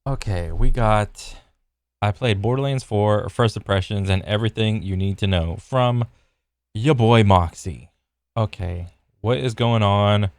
Okay, I played Borderlands 4, First Impressions, and everything you need to know from your boy Moxie. Okay, what is going on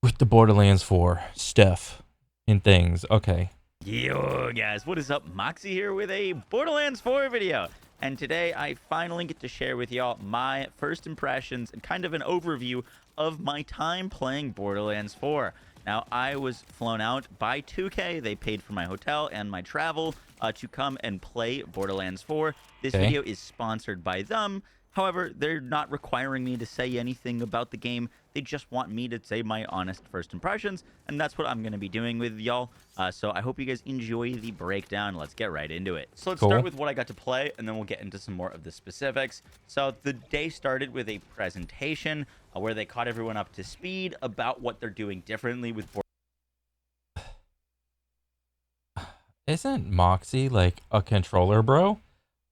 with the Borderlands 4 stuff and things? Okay. Yo guys, what is up? Moxie here with a Borderlands 4 video. And today I finally get to share with y'all my first impressions and kind of an overview of my time playing Borderlands 4. Now, I was flown out by 2K. They paid for my hotel and my travel to come and play Borderlands 4. This Okay. video is sponsored by them. However, they're not requiring me to say anything about the game. They just want me to say my honest first impressions, and that's what I'm going to be doing with y'all. So I hope you guys enjoy the breakdown. Let's get right into it. So let's start Cool. with what I got to play, and then we'll get into some more of the specifics. So the day started with a presentation where they caught everyone up to speed about what they're doing differently with Isn't Moxie like a controller bro?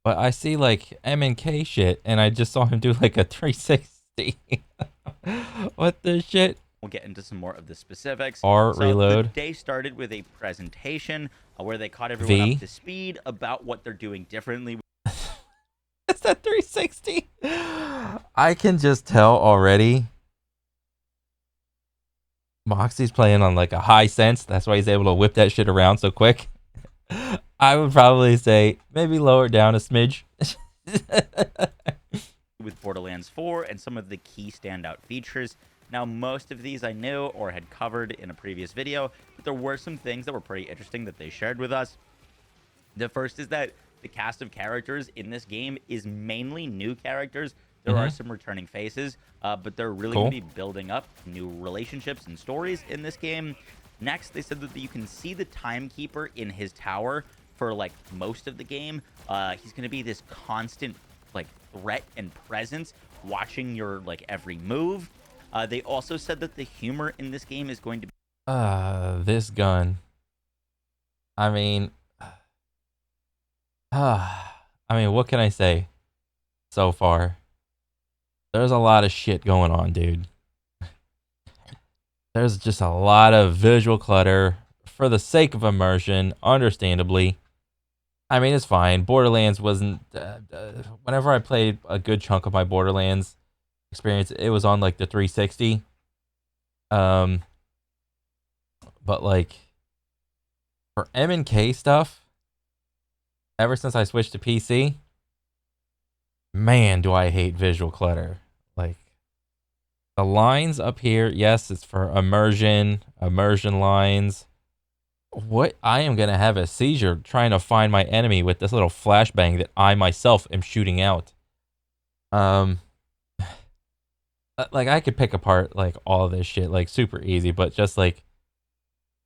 But I see like M and K shit, and I just saw him do like a 360. What the shit? We'll get into some more of the specifics. R So the reload. day started with a presentation where they caught everyone up V. to speed about what they're doing differently. Is that 360? I can just tell already. Moxie's playing on like a high sense. That's why he's able to whip that shit around so quick. I would probably say maybe lower it down a smidge. With Borderlands 4 and some of the key standout features. Now, most of these I knew or had covered in a previous video, but there were some things that were pretty interesting that they shared with us. The first is that the cast of characters in this game is mainly new characters. There are some returning faces, but they're really going to be building up new relationships and stories in this game. Next, they said that you can see the timekeeper in his tower for like most of the game. He's going to be this constant like threat and presence watching your like every move. They also said that the humor in this game is going to be This gun. I mean, what can I say so far? There's a lot of shit going on, dude. There's just a lot of visual clutter for the sake of immersion, understandably. I mean, it's fine. Borderlands wasn't. Whenever I played a good chunk of my Borderlands experience, it was on like the 360. Um, but like for M and K stuff, ever since I switched to PC, man, do I hate visual clutter. Like the lines up here, yes, it's for immersion lines. What I am gonna have a seizure trying to find my enemy with this little flashbang that I myself am shooting out. Um, like I could pick apart like all this shit like super easy, but just like,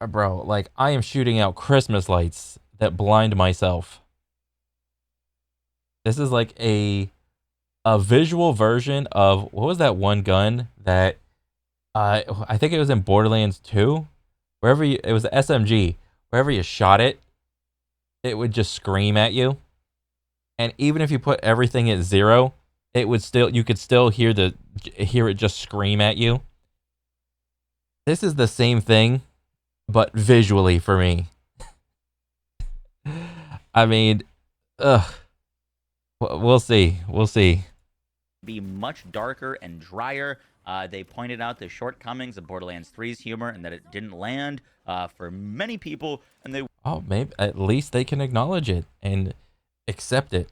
bro, like I am shooting out Christmas lights that blind myself. This is like a visual version of what was that one gun that I think it was in Borderlands 2. It was the SMG. Wherever you shot it, it would just scream at you. And even if you put everything at 0, you could still hear it just scream at you. This is the same thing, but visually for me. I mean, ugh. We'll see. We'll see. Be much darker and drier. They pointed out the shortcomings of Borderlands 3's humor and that it didn't land for many people, and they Maybe at least they can acknowledge it and accept it.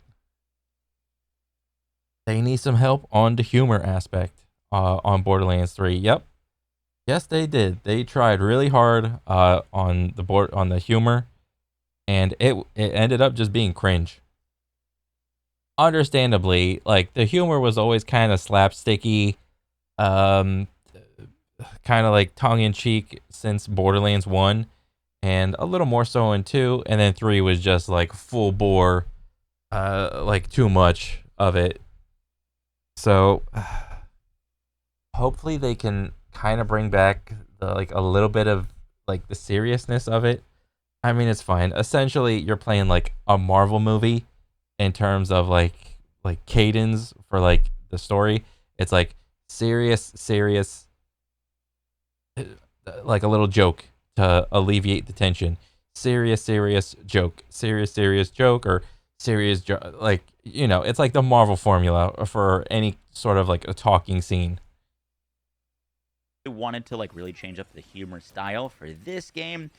They need some help on the humor aspect on Borderlands 3. Yep. Yes, they did. They tried really hard on the humor, and it ended up just being cringe. Understandably, like the humor was always kind of slapsticky, um, kind of like tongue in cheek since Borderlands 1, and a little more so in 2, and then 3 was just like full bore, like too much of it. So hopefully they can kind of bring back like a little bit of like the seriousness of it. I mean, it's fine. Essentially, you're playing like a Marvel movie in terms of like cadence for like the story. It's like serious, like a little joke to alleviate the tension. serious joke, serious joke, or serious like, you know, it's like the Marvel formula for any sort of like a talking scene. They wanted to like really change up the humor style for this game.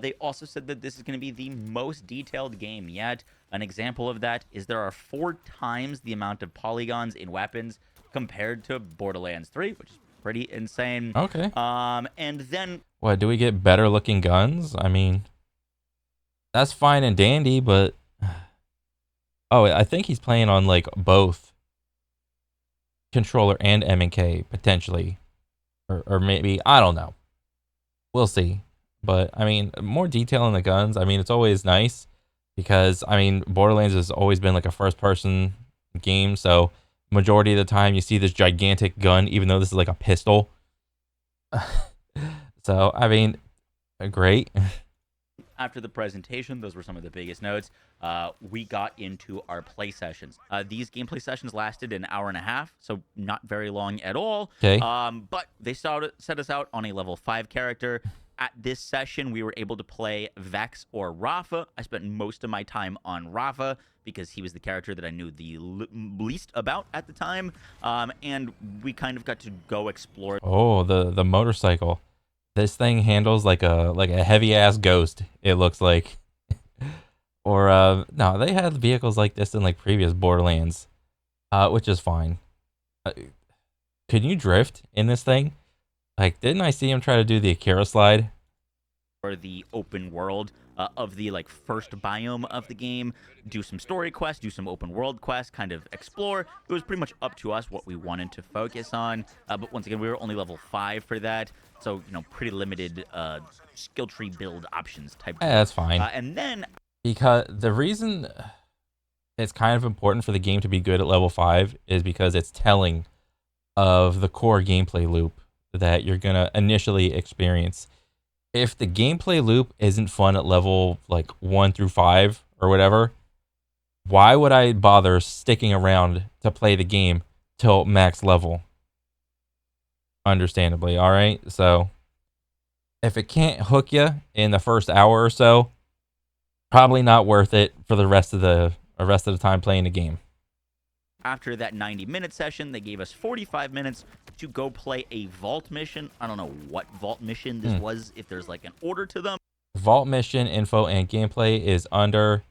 They also said that this is going to be the most detailed game yet. An example of that is there are 4 times the amount of polygons in weapons compared to Borderlands 3, which is pretty insane. Okay. And then What, do we get better looking guns? I mean, that's fine and dandy, but oh, I think he's playing on like both controller and M and K potentially, or maybe, I don't know. We'll see. But I mean, more detail on the guns. I mean, it's always nice because I mean, Borderlands has always been like a first person game, so majority of the time you see this gigantic gun, even though this is like a pistol. So I mean, great. after the presentation, those were some of the biggest notes. We got into our play sessions. These gameplay sessions lasted an hour and a half, so not very long at all. Okay. But they set us out on a level 5 character. At this session, we were able to play Vex or Rafa. I spent most of my time on Rafa because he was the character that I knew the least about at the time. And we kind of got to go explore. Oh, the motorcycle. This thing handles like a heavy ass ghost, it looks like. Or no, they had vehicles like this in like previous Borderlands, which is fine. Can you drift in this thing? Like, didn't I see him try to do the Akira slide? Or the open world of the like first biome of the game, do some story quests, do some open world quests, kind of explore. It was pretty much up to us what we wanted to focus on. But once again, we were only level 5 for that, so you know, pretty limited skill tree build options type. Yeah, that's fine. And then because the reason it's kind of important for the game to be good at level 5 is because it's telling of the core gameplay loop that you're gonna initially experience. If the gameplay loop isn't fun at level like 1 through 5 or whatever, why would I bother sticking around to play the game till max level? Understandably, all right? So if it can't hook you in the first hour or so, probably not worth it for the rest of the time playing the game. After that 90-minute session, they gave us 45 minutes to go play a vault mission. I don't know what vault mission this was, if there's like an order to them. Vault mission info and gameplay is under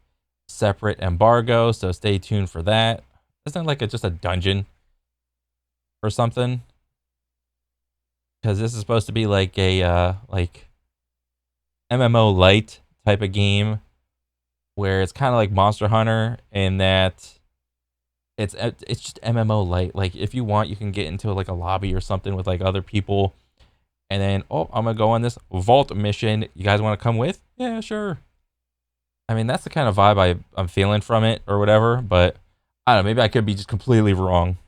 separate embargo, so stay tuned for that. Isn't it like just a dungeon or something? Because this is supposed to be like a like MMO light type of game where it's kind of like Monster Hunter in that it's just MMO light. Like, if you want, you can get into like a lobby or something with like other people, and then, oh, I'm gonna go on this vault mission. You guys want to come with? Yeah, sure. I mean, that's the kind of vibe I'm feeling from it or whatever. But I don't know. Maybe I could be just completely wrong.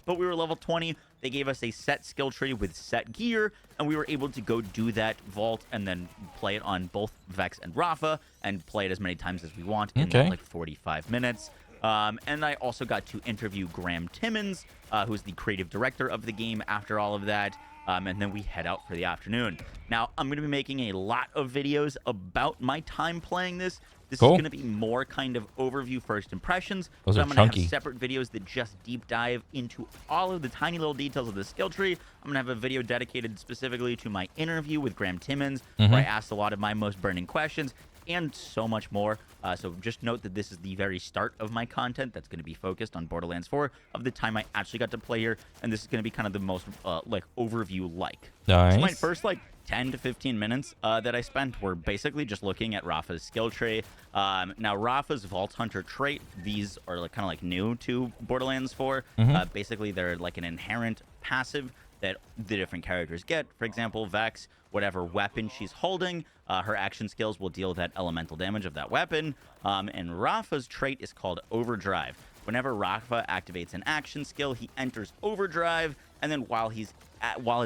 But we were level 20. They gave us a set skill tree with set gear, and we were able to go do that vault and then play it on both Vex and Rafa, and play it as many times as we want in like 45 minutes. And I also got to interview Graham Timmons, who's the creative director of the game, after all of that. And then we head out for the afternoon. Now, I'm going to be making a lot of videos about my time playing this. This is going to be more kind of overview first impressions. Those so are I'm going chunky. to have separate videos that just deep dive into all of the tiny little details of the skill tree. I'm going to have a video dedicated specifically to my interview with Graham Timmons, where I asked a lot of my most burning questions, and so much more. So just note that this is the very start of my content that's going to be focused on Borderlands 4, of the time I actually got to play here, and this is going to be kind of the most like overview-like. Nice. So my first like 10 to 15 minutes that I spent were basically just looking at Rafa's skill tree. Now, Rafa's Vault Hunter trait, these are like kind of like new to Borderlands 4. Basically, they're like an inherent passive that the different characters get. For example, Vex, whatever weapon she's holding, her action skills will deal that elemental damage of that weapon. And Rafa's trait is called Overdrive. Whenever Rafa activates an action skill, he enters Overdrive, and then while his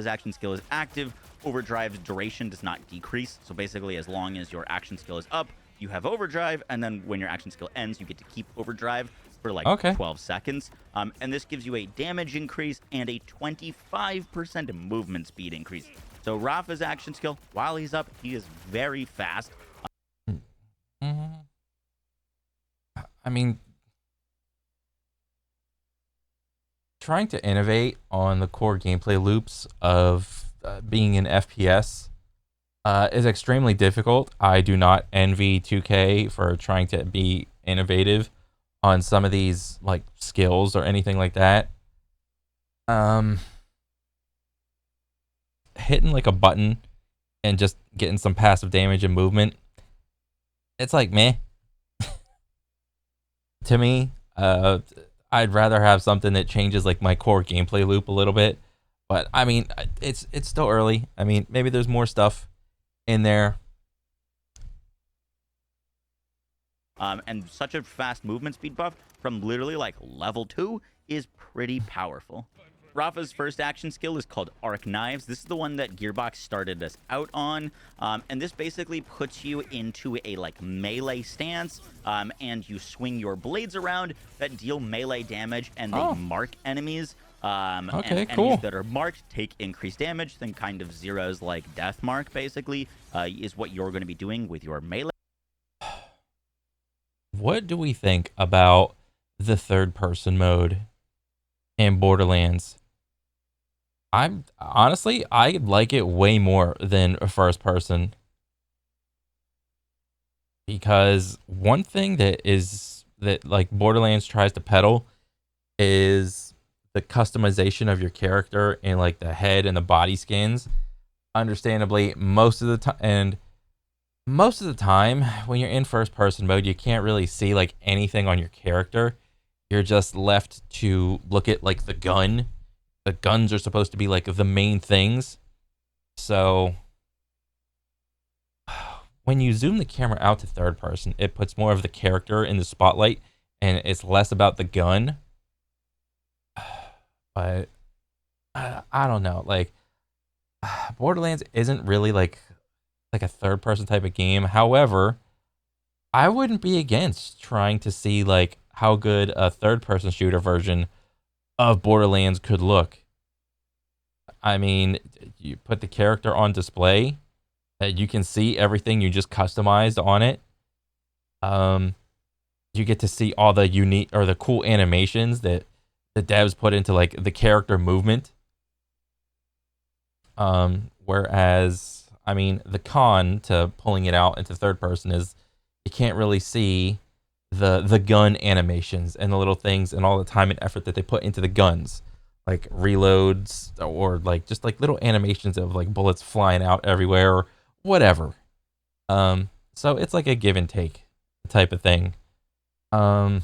action skill is active, Overdrive's duration does not decrease. So basically, as long as your action skill is up, you have Overdrive, and then when your action skill ends, you get to keep Overdrive for like 12 seconds. And this gives you a damage increase and a 25% movement speed increase. So Rafa's action skill, while he's up, he is very fast. I mean, trying to innovate on the core gameplay loops of being an FPS is extremely difficult. I do not envy 2K for trying to be innovative on some of these like skills or anything like that. Um, Hitting like a button and just getting some passive damage and movement, it's like meh to me. I'd rather have something that changes like my core gameplay loop a little bit. But I mean, it's still early. I mean, maybe there's more stuff in there. And such a fast movement speed buff from literally like level 2 is pretty powerful. Rafa's first action skill is called Arc Knives. This is the one that Gearbox started us out on, and this basically puts you into a like melee stance, and you swing your blades around that deal melee damage, and they mark enemies. Okay, and cool. enemies that are marked take increased damage. Then kind of zeros like death mark basically is what you're going to be doing with your melee. What do we think about the third person mode in Borderlands? I'm honestly, I like it way more than a first person, because one thing that like Borderlands tries to peddle is the customization of your character and like the head and the body skins. Understandably, most of the time when you're in first person mode, you can't really see like anything on your character. You're just left to look at like the gun. The guns are supposed to be like the main things. So when you zoom the camera out to third person, it puts more of the character in the spotlight and it's less about the gun. But I don't know. Like Borderlands isn't really like a third person type of game. However, I wouldn't be against trying to see like how good a third person shooter version of Borderlands could look. I mean, you put the character on display, you can see everything you just customized on it. You get to see all the unique or the cool animations that the devs put into like the character movement. Whereas, I mean, the con to pulling it out into third person is you can't really see the gun animations and the little things and all the time and effort that they put into the guns, like reloads or like just like little animations of like bullets flying out everywhere or whatever. So it's like a give and take type of thing. Eh.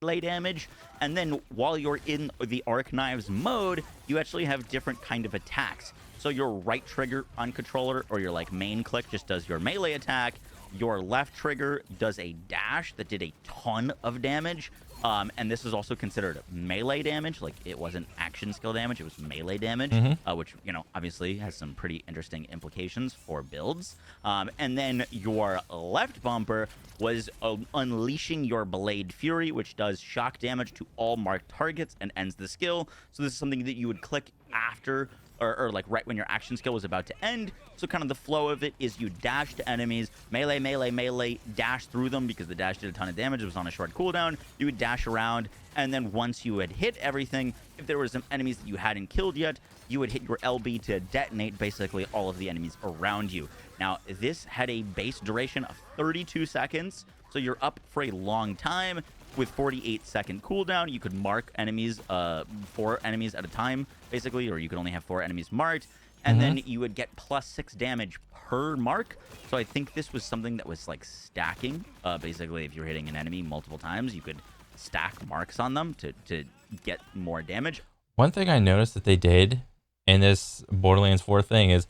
Melee damage, and then while you're in the Arc Knives mode, you actually have different kind of attacks. So your right trigger on controller or your like main click just does your melee attack. Your left trigger does a dash that did a ton of damage. And this is also considered melee damage. Like, it wasn't action skill damage, it was melee damage, which, you know, obviously has some pretty interesting implications for builds. And then your left bumper was unleashing your Blade Fury, which does shock damage to all marked targets and ends the skill. So this is something that you would click after or like right when your action skill was about to end. So kind of the flow of it is you dash to enemies, melee, melee, melee, dash through them because the dash did a ton of damage. It was on a short cooldown. You would dash around, and then once you had hit everything, if there were some enemies that you hadn't killed yet, you would hit your LB to detonate basically all of the enemies around you. Now, this had a base duration of 32 seconds, so you're up for a long time. With 48-second cooldown, you could mark enemies, 4 enemies at a time, basically, or you could only have 4 enemies marked, and then you would get +6 damage per mark. So I think this was something that was like stacking. Basically, if you're hitting an enemy multiple times, you could stack marks on them to get more damage. One thing I noticed that they did in this Borderlands 4 thing is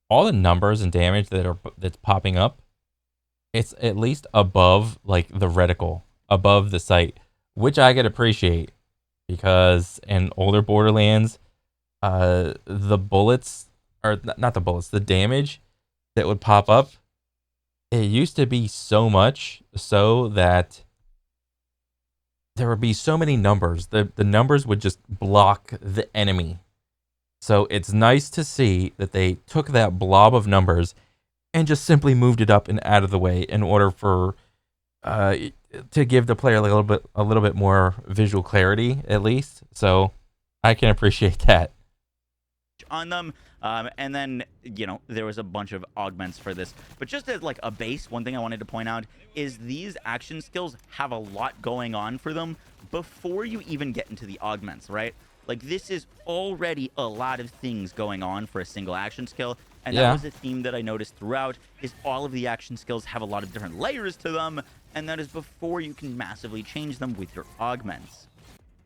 all the numbers and damage that's popping up, it's at least above like the reticle, above the sight, which I could appreciate, because in older Borderlands, the bullets, or not the bullets, the damage that would pop up, it used to be so much so that there would be so many numbers. The numbers would just block the enemy. So it's nice to see that they took that blob of numbers and just simply moved it up and out of the way in order for uh, to give the player like a little bit more visual clarity at least. So I can appreciate that. On them. And then, there was a bunch of augments for this. But just as like a base, one thing I wanted to point out is these action skills have a lot going on for them before you even get into the augments, right? Like this is already a lot of things going on for a single action skill. And that Yeah. was a theme that I noticed throughout is all of the action skills have a lot of different layers to them. And that is before you can massively change them with your augments.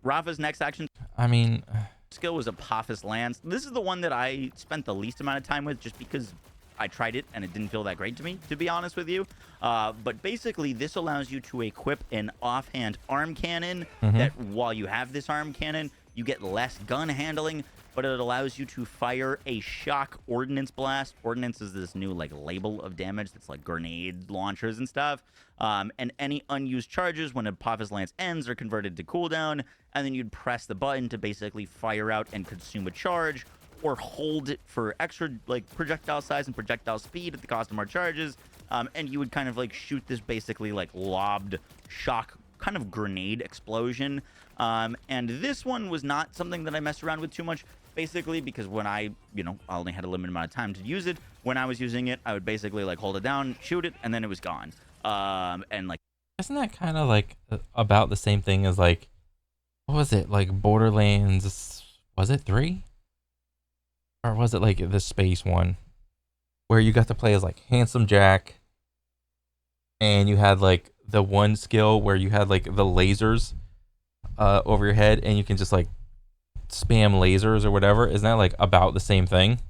Rafa's next action I mean, skill was Apophis Lance. This is the one that I spent the least amount of time with just because I tried it and it didn't feel that great to me, to be honest with you. But basically, this allows you to equip an offhand arm cannon that while you have this arm cannon, you get less gun handling, but it allows you to fire a shock ordnance blast. Ordnance is this new like label of damage that's like grenade launchers and stuff. And any unused charges when Apophis Lance ends are converted to cooldown, and then you'd press the button to basically fire out and consume a charge, or hold it for extra like projectile size and projectile speed at the cost of more charges. And you would kind of like shoot this basically like lobbed shock kind of grenade explosion. And this one was not something that I messed around with too much, basically because when I only had a limited amount of time to use it. When I was using it, I would basically like hold it down, shoot it, and then it was gone. And like, isn't that kind of like about the same thing as like, what was it, like Borderlands? Was it 3? Or was it like the space one where you got to play as like Handsome Jack, and you had like the one skill where you had like the lasers over your head, and you can just like spam lasers or whatever? Isn't that like about the same thing?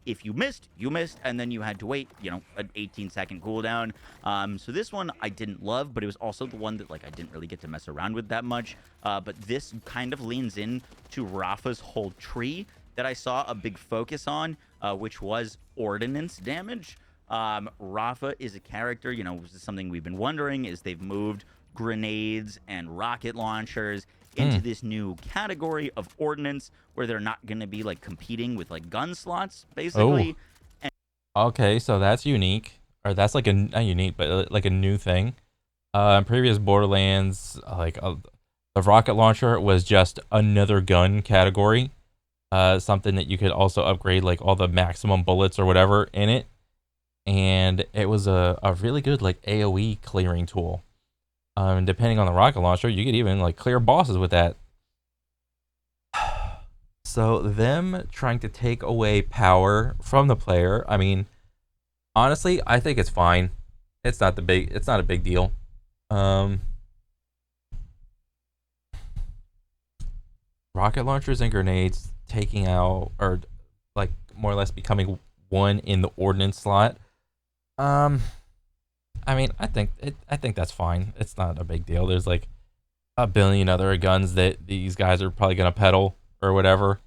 if you missed, you missed, and then you had to wait, an 18-second cooldown. So this one I didn't love, but it was also the one that like I didn't really get to mess around with that much. But this kind of leans in to Rafa's whole tree that I saw a big focus on, which was ordnance damage. Rafa is a character, this is something we've been wondering, is they've moved grenades and rocket launchers into this new category of ordnance where they're not going to be like competing with like gun slots basically. Okay, so that's unique, or that's like a not unique, but like a new thing. In previous Borderlands, the rocket launcher was just another gun category, something that you could also upgrade like all the maximum bullets or whatever in it, and it was a really good like AOE clearing tool. Depending on the rocket launcher, you could even like clear bosses with that. So them trying to take away power from the player, I mean, honestly, I think it's fine. It's not a big deal. Rocket launchers and grenades taking out, or like more or less becoming one in the ordnance slot. I mean, I think that's fine. It's not a big deal. There's like a billion other guns that these guys are probably gonna peddle or whatever.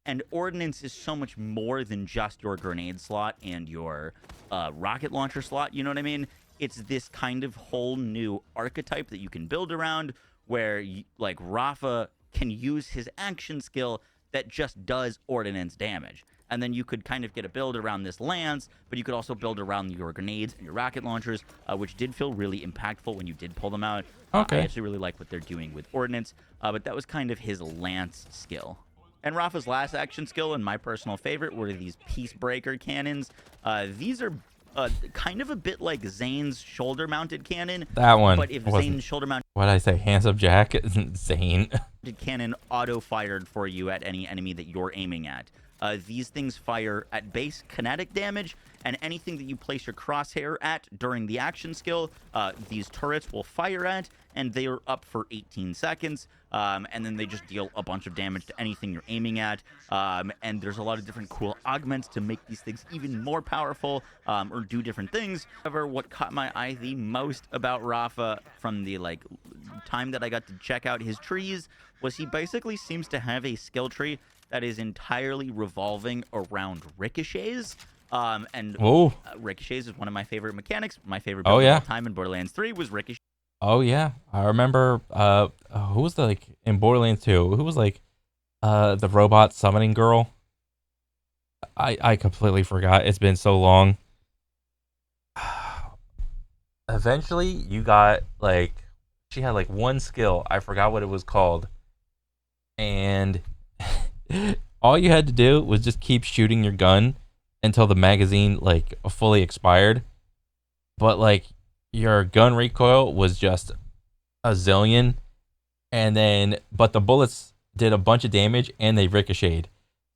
And ordnance is so much more than just your grenade slot and your rocket launcher slot. You know what I mean? It's this kind of whole new archetype that you can build around, where like Rafa can use his action skill that just does ordnance damage. And then you could kind of get a build around this lance, but you could also build around your grenades and your rocket launchers, which did feel really impactful when you did pull them out. Okay. I actually really like what they're doing with ordnance, but that was kind of his lance skill. And Rafa's last action skill, and my personal favorite, were these Peacebreaker cannons. These are kind of a bit like Zane's shoulder-mounted cannon. That one. But if Zane's shoulder-mounted what did I say? Handsome Jack? Zane. cannon auto-fired for you at any enemy that you're aiming at. These things fire at base kinetic damage, and anything that you place your crosshair at during the action skill, these turrets will fire at, and they are up for 18 seconds, and then they just deal a bunch of damage to anything you're aiming at, and there's a lot of different cool augments to make these things even more powerful, or do different things. However, what caught my eye the most about Rafa from the time that I got to check out his trees was he basically seems to have a skill tree that is entirely revolving around ricochets. Ricochets is one of my favorite mechanics. My favorite build of all time in Borderlands 3 was Ricochet. Oh yeah, I remember. Who was the in Borderlands 2? Who was the robot summoning girl? I completely forgot. It's been so long. Eventually, you got like she had like one skill. I forgot what it was called, and all you had to do was just keep shooting your gun until the magazine like fully expired. But like your gun recoil was just a zillion, and then but the bullets did a bunch of damage and they ricocheted.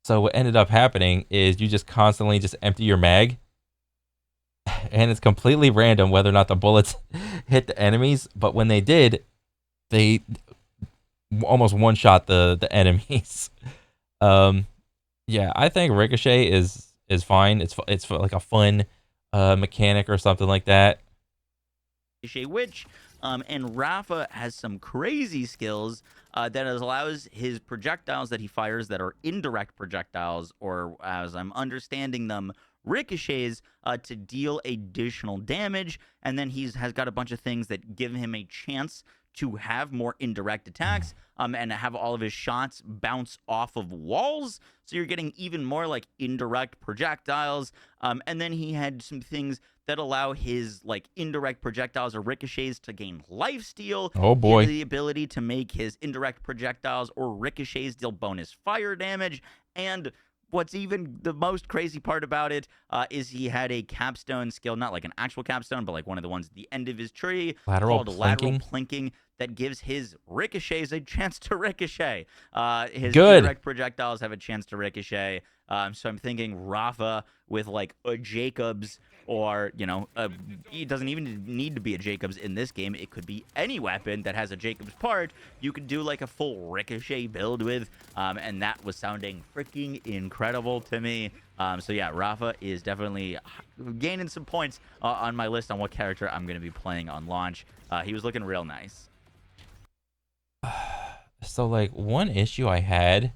So what ended up happening is you just constantly just empty your mag, and it's completely random whether or not the bullets hit the enemies. But when they did, they almost one shot the enemies. Um, yeah, I think ricochet is fine. It's like a fun mechanic or something like that. Which and Rafa has some crazy skills that allows his projectiles that he fires that are indirect projectiles, or as I'm understanding them, ricochets, to deal additional damage. And then has got a bunch of things that give him a chance to have more indirect attacks, and have all of his shots bounce off of walls. So you're getting even more like indirect projectiles. And then he had some things that allow his like indirect projectiles or ricochets to gain lifesteal. Oh He has boy. the ability to make his indirect projectiles or ricochets deal bonus fire damage. And what's even the most crazy part about it is he had a capstone skill, not like an actual capstone, but like one of the ones at the end of his tree, Lateral called lateral plinking. plinking, that gives his ricochets a chance to ricochet. His Good. indirect projectiles have a chance to ricochet. So I'm thinking Rafa with like a Jacobs, or it doesn't even need to be a Jacobs in this game. It could be any weapon that has a Jacobs part. You could do like a full ricochet build with, and that was sounding freaking incredible to me. So yeah, Rafa is definitely gaining some points on my list on what character I'm going to be playing on launch. He was looking real nice. So like one issue I had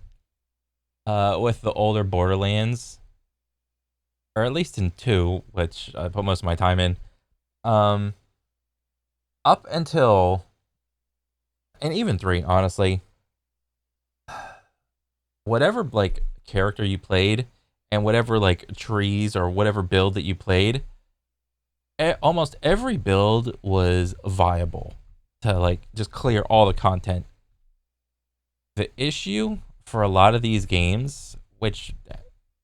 with the older Borderlands, or at least in two, which I put most of my time in, um, up until and even three, honestly, whatever like character you played and whatever like trees or whatever build that you played, almost every build was viable to like just clear all the content. The issue for a lot of these games, which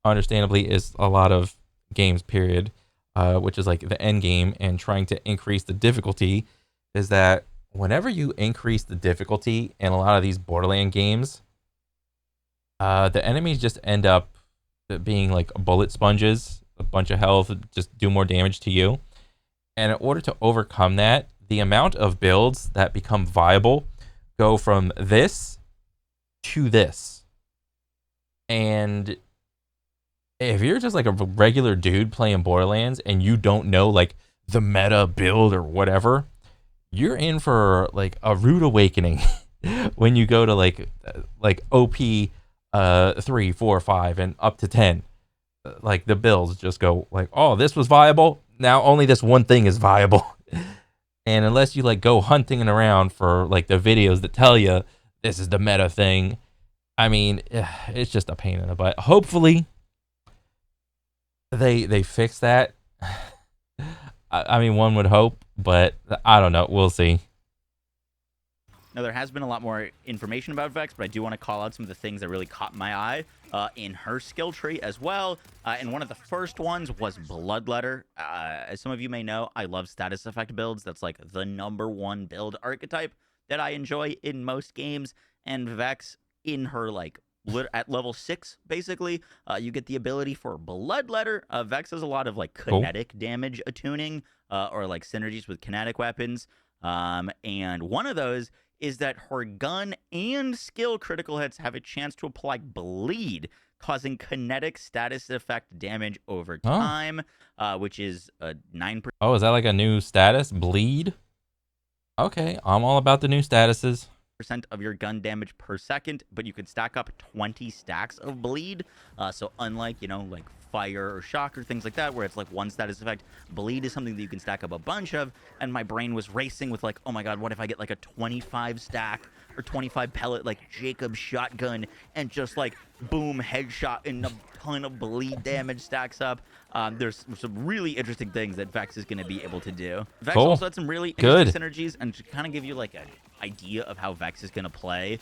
understandably is a lot of games, period, which is like the end game and trying to increase the difficulty, is that whenever you increase the difficulty in a lot of these Borderland games, the enemies just end up being like bullet sponges, a bunch of health, just do more damage to you. And in order to overcome that, the amount of builds that become viable go from this to this. And if you're just like a regular dude playing Borderlands and you don't know like the meta build or whatever, you're in for like a rude awakening when you go to like OP 3, 4, 5 and up to 10. Like the builds just go like, oh, this was viable. Now only this one thing is viable. And unless you like go hunting around for like the videos that tell you this is the meta thing, I mean, it's just a pain in the butt. Hopefully, they fix that. I mean, one would hope, but I don't know. We'll see. Now, there has been a lot more information about Vex, but I do want to call out some of the things that really caught my eye in her skill tree as well. And one of the first ones was Bloodletter. As some of you may know, I love status effect builds. That's like the #1 build archetype that I enjoy in most games. And Vex, in her like at level 6, basically, you get the ability for Bloodletter. Vex has a lot of like Cool. kinetic damage attuning, or like synergies with kinetic weapons. And one of those is that her gun and skill critical hits have a chance to apply bleed, causing kinetic status effect damage over Oh, time, which is a 9%. oh, is that like a new status? Bleed? Okay, I'm all about the new statuses. Of your gun damage per second, but you could stack up 20 stacks of bleed. So unlike, like fire or shock or things like that, where it's like one status effect, bleed is something that you can stack up a bunch of. And my brain was racing with like, oh my god, what if I get like a 25 stack or 25 pellet like Jacob shotgun and just like boom headshot and a ton of bleed damage stacks up. There's some really interesting things that Vex is going to be able to do. Vex Cool. also had some really Good. interesting synergies, and to kind of give you like an idea of how Vex is going to play,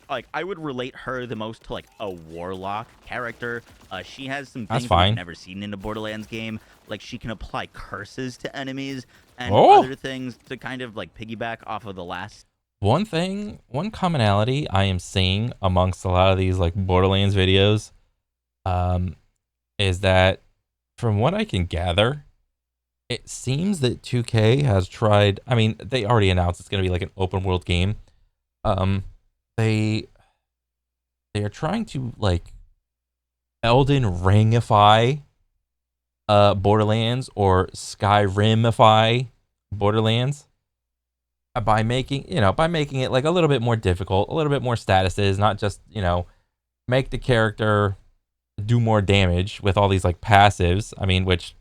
like I would relate her the most to like a warlock character. She has some That's things that we've fine. never seen in a Borderlands game. Like she can apply curses to enemies and Oh! other things to kind of like piggyback off of the last. One commonality I am seeing amongst a lot of these like Borderlands videos, is that from what I can gather, it seems that 2K has tried. I mean, they already announced it's going to be like an open world game. They are trying to like Elden Ringify Borderlands or Skyrimify Borderlands by making it like a little bit more difficult, a little bit more statuses, not just, make the character do more damage with all these like passives. Which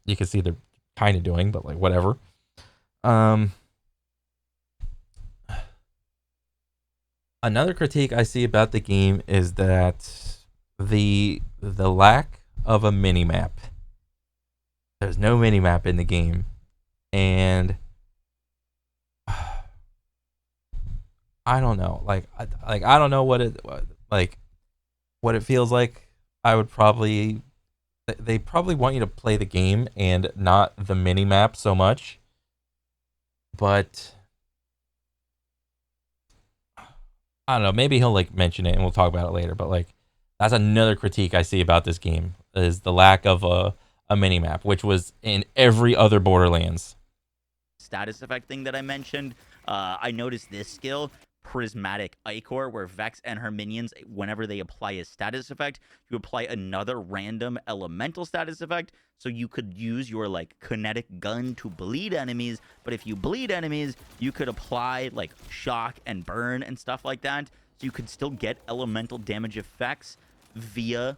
you can see they're kind of doing, but like whatever. Another critique I see about the game is that the lack of a mini map. There's no mini map in the game, and I don't know. I don't know what it feels like. I would probably they probably want you to play the game and not the mini map so much. But I don't know. Maybe he'll like mention it and we'll talk about it later. But like that's another critique I see about this game is the lack of a mini map, which was in every other Borderlands. Status effect thing that I mentioned, I noticed this skill, Prismatic Ichor, where Vex and her minions, whenever they apply a status effect, you apply another random elemental status effect. So you could use your like kinetic gun to bleed enemies, but if you bleed enemies, you could apply like shock and burn and stuff like that. So you could still get elemental damage effects via,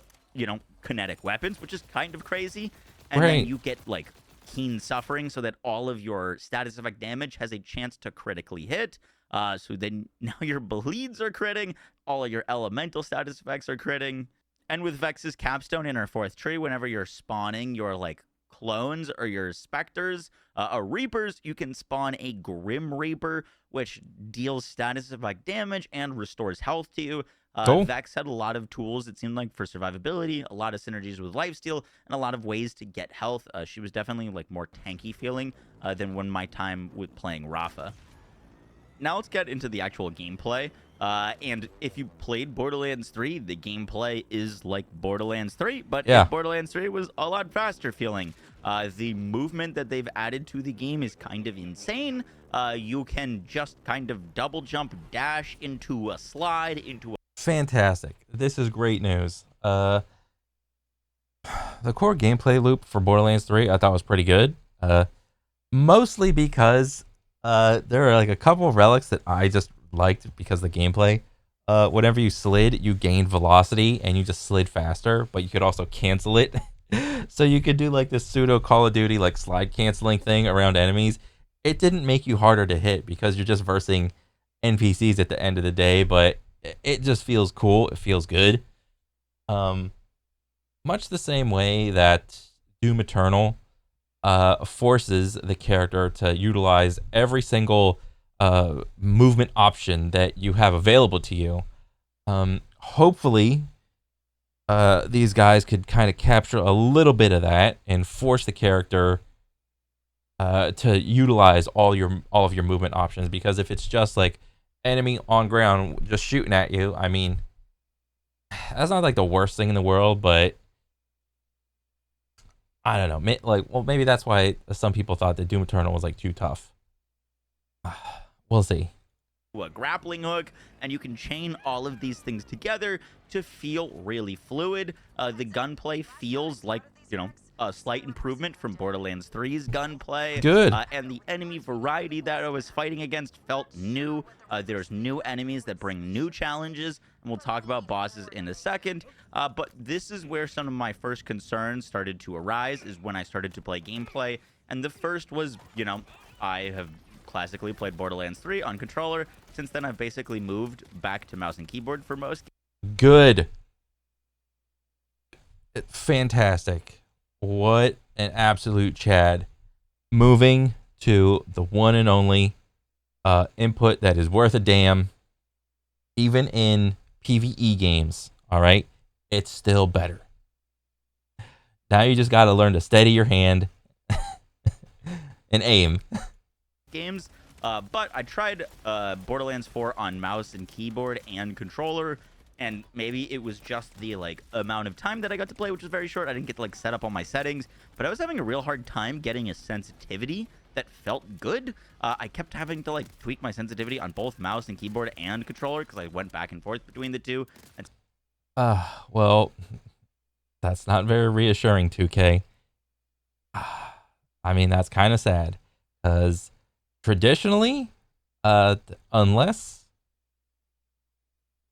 kinetic weapons, which is kind of crazy. And then you get like keen suffering so that all of your status effect damage has a chance to critically hit. So then now your bleeds are critting, all of your elemental status effects are critting. And with Vex's capstone in her fourth tree, whenever you're spawning your like clones or your specters or reapers, you can spawn a Grim Reaper, which deals status effect damage and restores health to you. Cool. Vex had a lot of tools, it seemed like, for survivability, a lot of synergies with lifesteal, and a lot of ways to get health. She was definitely like more tanky feeling than when my time with playing Rafa. Now let's get into the actual gameplay. And if you played Borderlands 3, the gameplay is like Borderlands 3, but Yeah. Borderlands 3 was a lot faster feeling. The movement that they've added to the game is kind of insane. You can just kind of double jump, dash into a slide, into a... Fantastic. This is great news. The core gameplay loop for Borderlands 3 I thought was pretty good. Mostly because there are like a couple of relics that I just liked because of the gameplay. Whenever you slid, you gained velocity and you just slid faster, but you could also cancel it. So you could do like this pseudo Call of Duty like slide canceling thing around enemies. It didn't make you harder to hit because you're just versing NPCs at the end of the day, but it just feels cool. It feels good. Much the same way that Doom Eternal forces the character to utilize every single movement option that you have available to you. Hopefully, these guys could kind of capture a little bit of that and force the character to utilize all of your movement options. Because if it's just like enemy on ground just shooting at you, that's not like the worst thing in the world, but I don't know. Maybe that's why some people thought that Doom Eternal was like too tough. We'll see. A grappling hook, and you can chain all of these things together to feel really fluid. The gunplay feels like, a slight improvement from Borderlands 3's gunplay. Good. And the enemy variety that I was fighting against felt new. There's new enemies that bring new challenges, and we'll talk about bosses in a second. But this is where some of my first concerns started to arise, is when I started to play gameplay. And the first was, I have classically played Borderlands 3 on controller. Since then, I've basically moved back to mouse and keyboard for most. Good. Fantastic. What an absolute Chad. Moving to the one and only input that is worth a damn, even in PvE games. All right, it's still better. Now you just got to learn to steady your hand and aim. Games, but I tried Borderlands 4 on mouse and keyboard and controller, and maybe it was just the amount of time that I got to play, which was very short. I didn't get to set up all my settings, but I was having a real hard time getting a sensitivity that felt good. I kept having to tweak my sensitivity on both mouse and keyboard and controller because I went back and forth between the two. And well, that's not very reassuring, 2K. I mean, that's kind of sad because traditionally, unless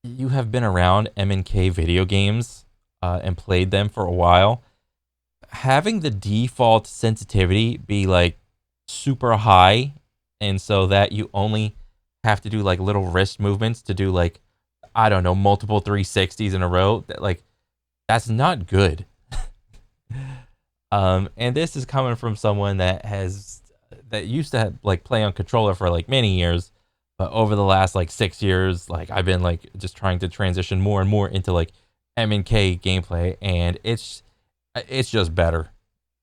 you have been around M&K video games and played them for a while, having the default sensitivity be super high, and so that you only have to do little wrist movements to do I don't know, multiple 360s in a row, that's not good. And this is coming from someone that used to have, play on controller for many years, but over the last 6 years, I've been just trying to transition more and more into M&K gameplay, and it's just better.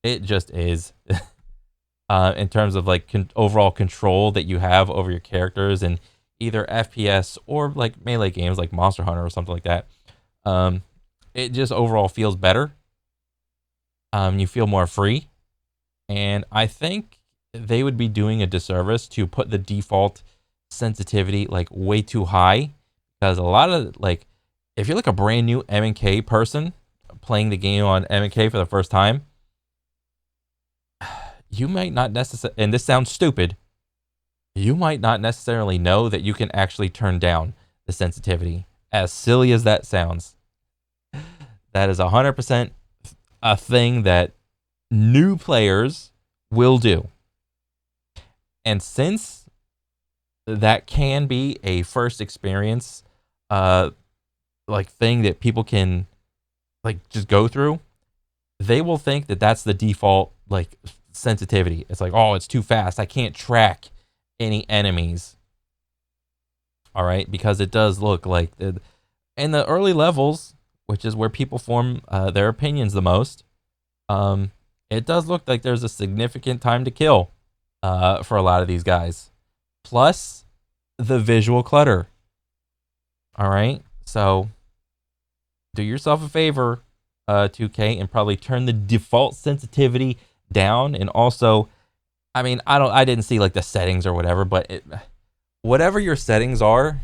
It just is. In terms of overall control that you have over your characters in either FPS or melee games like Monster Hunter or something like that. It just overall feels better. You feel more free, and I think they would be doing a disservice to put the default sensitivity way too high, because a lot of if you're a brand new M&K person playing the game on M&K for the first time, you might not necessarily, and this sounds stupid, you might not necessarily know that you can actually turn down the sensitivity. As silly as that sounds, that is 100% a thing that new players will do. And since that can be a first experience thing that people can just go through, they will think that that's the default sensitivity. It's oh, it's too fast, I can't track any enemies. All right, because it does look in the early levels, which is where people form their opinions the most, it does look like there's a significant time to kill for a lot of these guys, plus the visual clutter. All right, so do yourself a favor, 2K, and probably turn the default sensitivity down. And also, I mean, I didn't see the settings or whatever, but whatever your settings are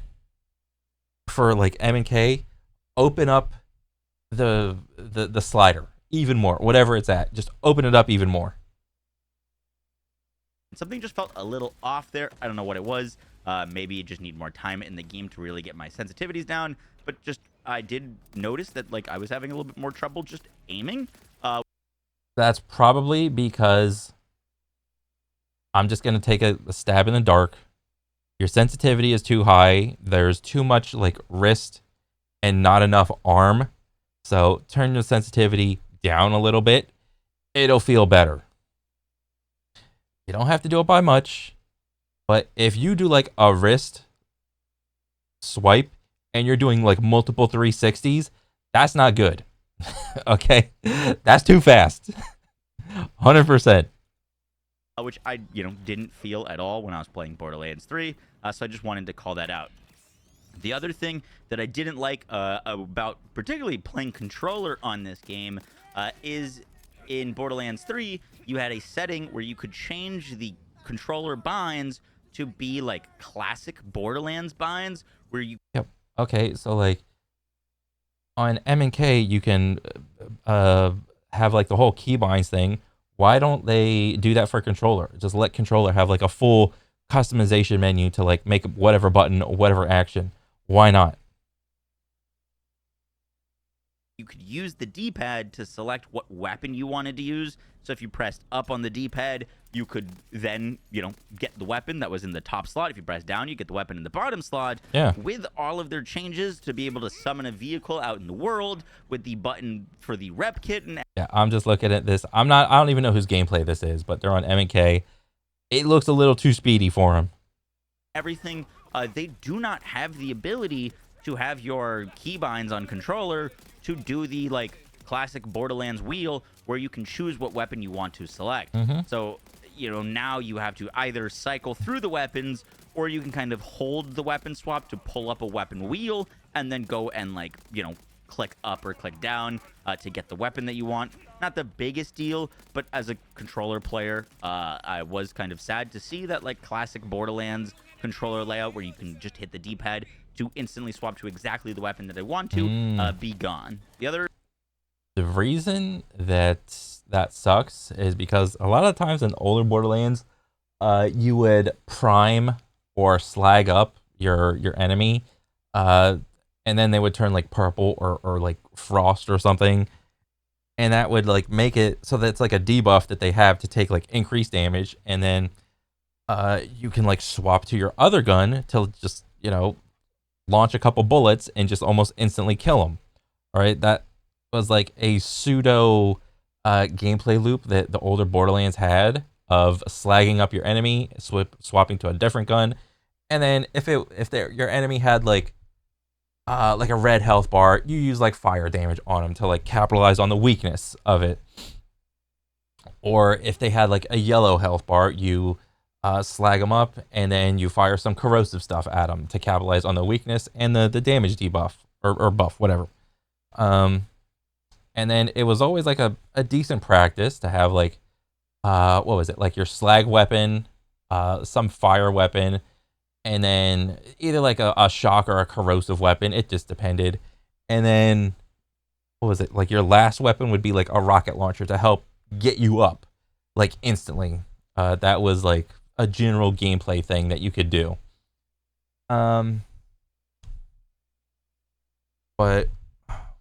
for M&K, open up the slider even more, whatever it's at, just open it up even more. Something just felt a little off there. I don't know what it was. Maybe you just need more time in the game to really get my sensitivities down, but just I did notice that I was having a little bit more trouble just aiming. That's probably because, I'm just going to take a stab in the dark, your sensitivity is too high. There's too much wrist and not enough arm. So turn your sensitivity down a little bit. It'll feel better. You don't have to do it by much, but if you do a wrist swipe and you're doing multiple 360s, that's not good. Okay? That's too fast. 100%. Which I, didn't feel at all when I was playing Borderlands 3, so I just wanted to call that out. The other thing that I didn't like about particularly playing controller on this game is in Borderlands 3, you had a setting where you could change the controller binds to be classic Borderlands binds, where you... Yep. Okay, so on M&K, you can have the whole keybinds thing. Why don't they do that for controller? Just let controller have a full customization menu to make whatever button or whatever action. Why not? You could use the D-pad to select what weapon you wanted to use. So if you pressed up on the D-pad, you could then, get the weapon that was in the top slot. If you press down, you get the weapon in the bottom slot. Yeah. With all of their changes to be able to summon a vehicle out in the world with the button for the rep kit and Yeah, I'm just looking at this. I don't even know whose gameplay this is, but they're on M&K. It looks a little too speedy for him. everything, they do not have the ability to have your keybinds on controller to do the classic Borderlands wheel where you can choose what weapon you want to select. So, now you have to either cycle through the weapons, or you can kind of hold the weapon swap to pull up a weapon wheel and then go and click up or click down to get the weapon that you want. Not the biggest deal, but as a controller player, I was kind of sad to see that classic Borderlands controller layout where you can just hit the D-pad to instantly swap to exactly the weapon that I want to be gone. The reason that sucks is because a lot of times in older Borderlands, you would prime or slag up your enemy, and then they would turn purple or frost or something, and that would make it so that it's a debuff that they have to take increased damage, and then you can swap to your other gun to just launch a couple bullets and just almost instantly kill them. All right, that was a pseudo gameplay loop that the older Borderlands had of slagging up your enemy, swapping to a different gun, and then if your enemy had a red health bar, you use fire damage on them to capitalize on the weakness of it. Or if they had a yellow health bar, you slag them up and then you fire some corrosive stuff at them to capitalize on the weakness and the damage debuff or buff, whatever. And then it was always a decent practice to have what was it, your slag weapon, some fire weapon, and then either a shock or a corrosive weapon. It just depended. And then what was it, your last weapon would be a rocket launcher to help get you up instantly. That was a general gameplay thing that you could do. But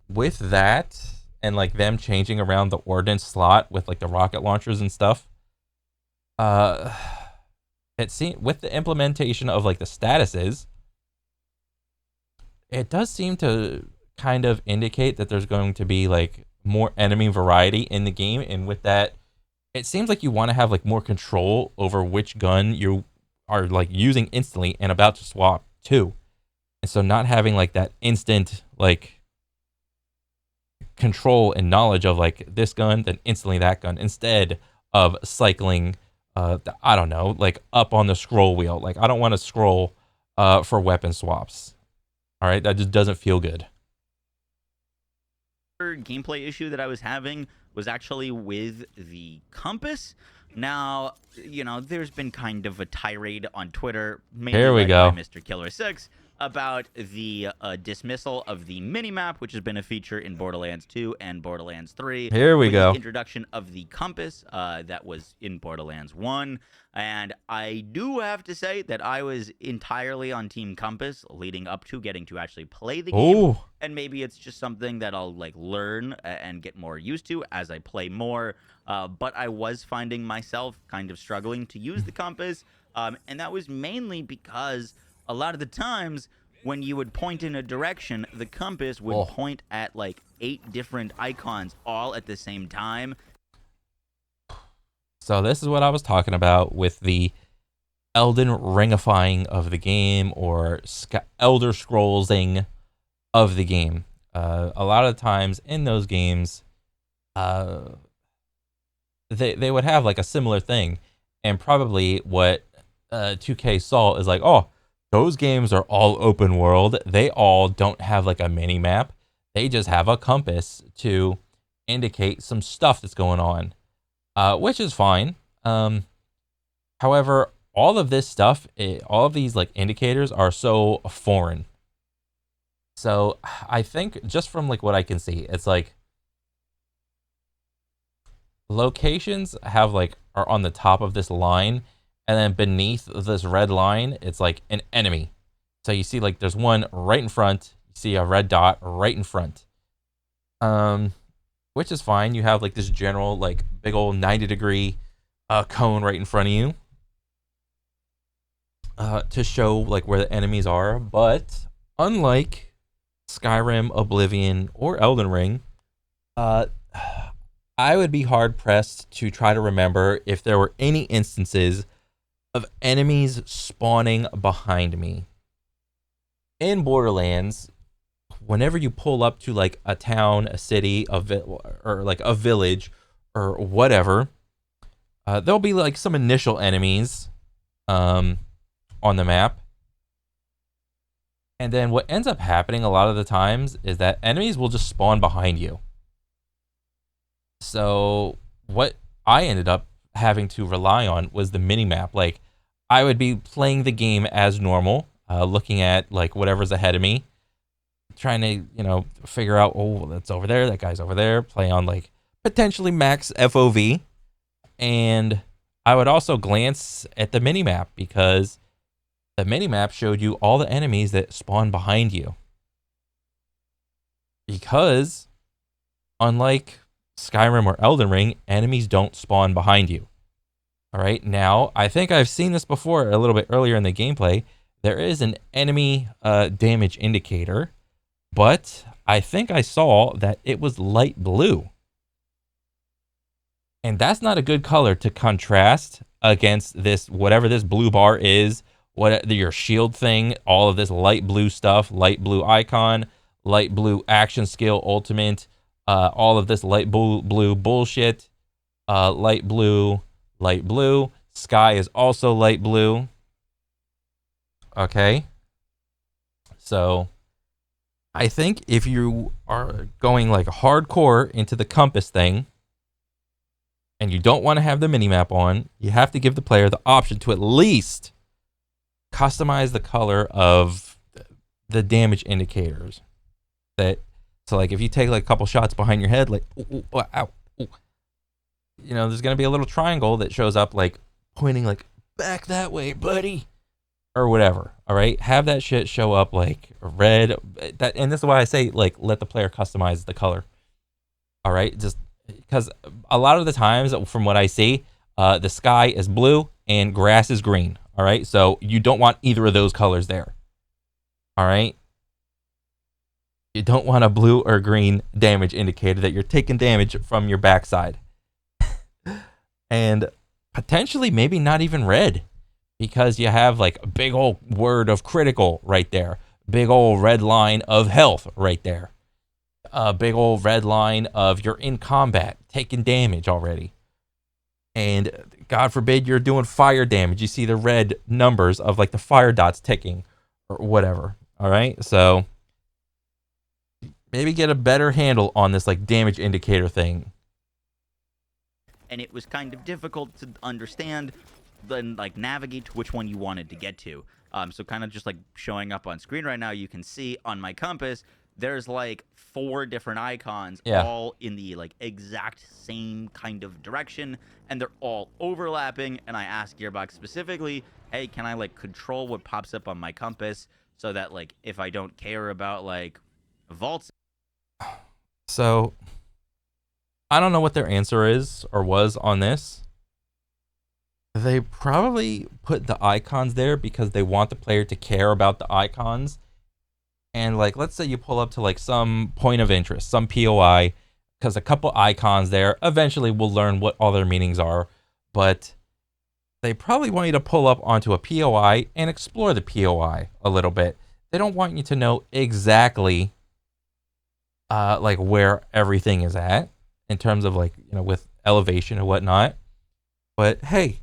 with that and them changing around the ordnance slot with the rocket launchers and stuff, it seemed with the implementation of the statuses, it does seem to kind of indicate that there's going to be more enemy variety in the game, and with that, it seems you want to have more control over which gun you are using instantly and about to swap to. And so not having that instant control and knowledge of this gun, then instantly that gun, instead of cycling I don't know, up on the scroll wheel. I don't want to scroll for weapon swaps. All right, that just doesn't feel good. Gameplay issue that I was having was actually with the compass. Now, there's been kind of a tirade on Twitter, mainly by Mr. Killer 6, about the dismissal of the minimap, which has been a feature in Borderlands 2 and Borderlands 3. Here we go. The introduction of the compass that was in Borderlands 1. And I do have to say that I was entirely on Team Compass leading up to getting to actually play the game. Ooh. And maybe it's just something that I'll learn and get more used to as I play more. But I was finding myself kind of struggling to use the compass. And that was mainly because a lot of the times when you would point in a direction, the compass would point at 8 different icons all at the same time. So this is what I was talking about with the Elden Ringifying of the game, or Elder Scrollsing of the game. A lot of times in those games, they would have a similar thing, and probably what 2K saw is those games are all open world. They all don't have a mini map. They just have a compass to indicate some stuff that's going on. Which is fine. However, all of this stuff, all of these indicators are so foreign. So I think just from what I can see, it's locations have are on the top of this line, and then beneath this red line, it's an enemy. So you see there's one right in front. You see a red dot right in front. Which is fine. You have this general big old 90-degree a cone right in front of you to show like where the enemies are. But unlike Skyrim, Oblivion, or Elden Ring, uh, I would be hard pressed to try to remember if there were any instances of enemies spawning behind me. In Borderlands, whenever you pull up to like a town, a city, or like a village or whatever, there'll be like some initial enemies on the map. And then what ends up happening a lot of the times is that enemies will just spawn behind you. So what I ended up having to rely on was the mini map. Like I would be playing the game as normal, looking at like whatever's ahead of me, trying to figure out, oh, that's over there, that guy's over there, play on like potentially max FOV. And I would also glance at the mini map because the mini map showed you all the enemies that spawn behind you. Because unlike Skyrim or Elden Ring, enemies don't spawn behind you. All right, now I think I've seen this before a little bit earlier in the gameplay. There is an enemy damage indicator, but I think I saw that it was light blue. And that's not a good color to contrast against this, whatever this blue bar is, what your shield thing, all of this light blue stuff, light blue icon, light blue action skill ultimate, all of this light blue bullshit, light blue. Sky is also light blue. Okay. So I think if you are going like hardcore into the compass thing and you don't want to have the minimap on, you have to give the player the option to at least customize the color of the damage indicators. So like if you take like a couple shots behind your head, like ooh, ow, ooh, there's gonna be a little triangle that shows up like pointing like back that way, buddy, or whatever. All right, have that shit show up like red. And this is why I say like let the player customize the color. All right, just because a lot of the times from what I see, the sky is blue and grass is green. All right, so you don't want either of those colors there. All right. You don't want a blue or green damage indicator that you're taking damage from your backside. And potentially maybe not even red, because you have like a big old word of critical right there. Big old red line of health right there. A big old red line of you're in combat, taking damage already. And God forbid you're doing fire damage. You see the red numbers of like the fire dots ticking or whatever. All right. So maybe get a better handle on this like damage indicator thing. And it was kind of difficult to understand, then like navigate to which one you wanted to get to. So kind of just like showing up on screen right now, you can see on my compass, there's like 4 different icons, all in the like exact same kind of direction, and they're all overlapping. And I asked Gearbox specifically, hey, can I like control what pops up on my compass so that like if I don't care about like vaults. So I don't know what their answer is or was on this. They probably put the icons there because they want the player to care about the icons. And like, let's say you pull up to like some point of interest, some POI, because a couple icons there, eventually we'll learn what all their meanings are. But they probably want you to pull up onto a POI and explore the POI a little bit. They don't want you to know exactly like where everything is at in terms of like, with elevation and whatnot. But hey,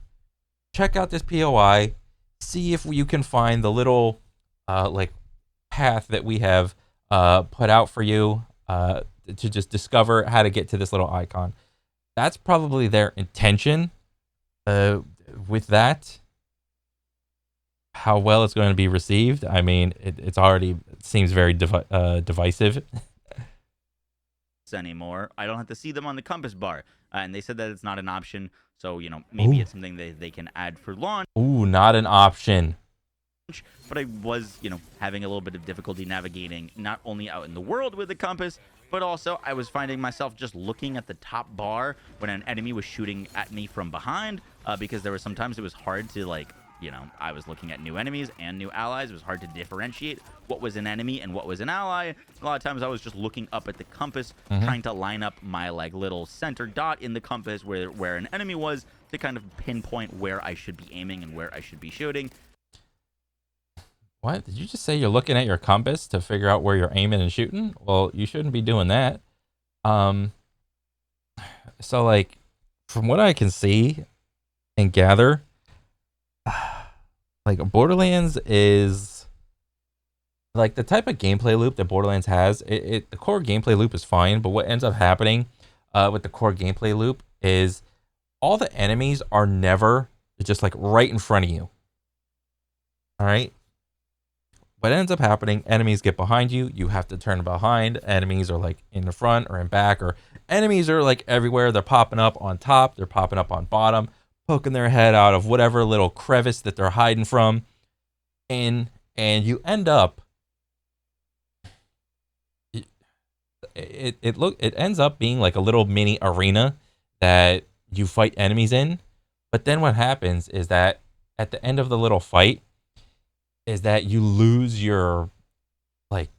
check out this POI, see if you can find the little like path that we have put out for you to just discover how to get to this little icon. That's probably their intention with that. How well it's going to be received, I mean, it seems very divisive. Anymore. I don't have to see them on the compass bar. And they said that it's not an option. So, maybe it's something they can add for launch. Ooh, not an option. But I was, having a little bit of difficulty navigating not only out in the world with the compass, But also, I was finding myself just looking at the top bar when an enemy was shooting at me from behind, because there were sometimes it was hard to, like, I was looking at new enemies and new allies. It was hard to differentiate what was an enemy and what was an ally. A lot of times I was just looking up at the compass, trying to line up my, like, little center dot in the compass where an enemy was, to kind of pinpoint where I should be aiming and where I should be shooting. What? Did you just say you're looking at your compass to figure out where you're aiming and shooting? Well, you shouldn't be doing that. So, like, from what I can see and gather, like, Borderlands is like the type of gameplay loop that Borderlands has. The core gameplay loop is fine, but what ends up happening with the core gameplay loop is all the enemies are never just like right in front of you. All right. What ends up happening, enemies get behind you. You have to turn behind. Enemies are like in the front or in back, or enemies are like everywhere. They're popping up on top. They're popping up on bottom, poking their head out of whatever little crevice that they're hiding from. And you end up, it ends up being like a little mini arena that you fight enemies in. But then what happens is that at the end of the little fight, is that you lose your like